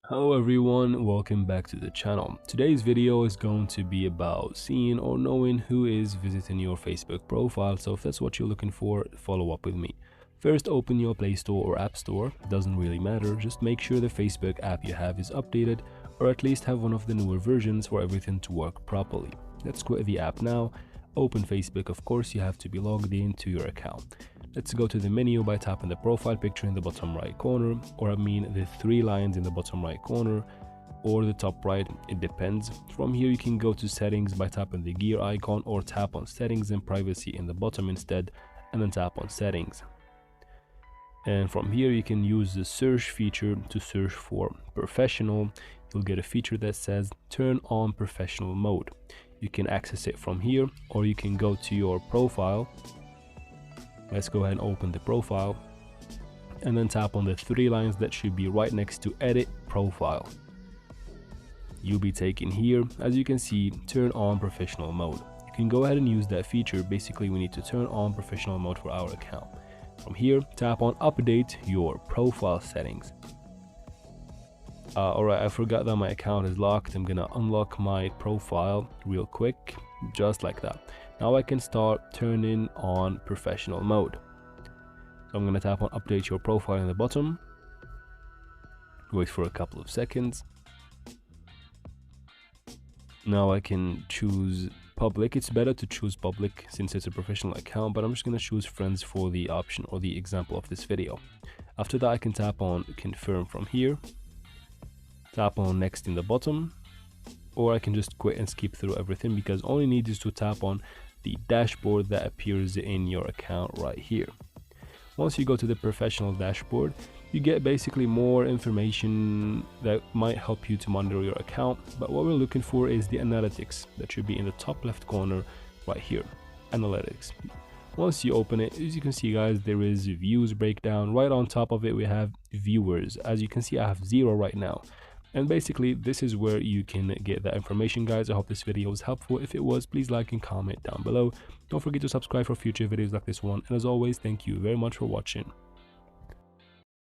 Hello everyone, welcome back to the channel. Today's video is going to be about seeing or knowing who is visiting your Facebook profile, so if that's what you're looking for, follow up with me. First, open your Play Store or App Store, doesn't really matter, just make sure the Facebook app you have is updated or at least have one of the newer versions for everything to work properly. Let's quit the app now, open Facebook. Of course you have to be logged into your account. Let's go to the menu by tapping the profile picture in the bottom right corner, or I mean the three lines in the bottom right corner, or the top right, it depends. From here you can go to settings by tapping the gear icon, or tap on settings and privacy in the bottom instead, and then tap on settings. And from here you can use the search feature to search for professional. You'll get a feature that says turn on professional mode. You can access it from here, or you can go to your profile. Let's go ahead and open the profile and then tap on the three lines that should be right next to edit profile. You'll be taken here, as you can see, turn on professional mode. You can go ahead and use that feature. Basically we need to turn on professional mode for our account. From here, tap on update your profile settings. Alright, I forgot that my account is locked. I'm gonna unlock my profile real quick, just like that. Now I can start turning on professional mode. So I'm gonna tap on update your profile in the bottom. Wait for a couple of seconds. Now I can choose public. It's better to choose public since it's a professional account, but I'm just gonna choose friends for the option or the example of this video. After that I can tap on confirm from here. Tap on next in the bottom, or I can just quit and skip through everything because all you need is to tap on the dashboard that appears in your account right here. Once you go to the professional dashboard, you get basically more information that might help you to monitor your account, but what we're looking for is the analytics that should be in the top left corner right here. Analytics. Once you open it, as you can see guys, there is views breakdown. Right on top of it we have viewers. As you can see, I have 0 right now. And basically this is where you can get that information, guys. I hope this video was helpful. If it was, please like and comment down below. Don't forget to subscribe for future videos like this one, and as always, thank you very much for watching.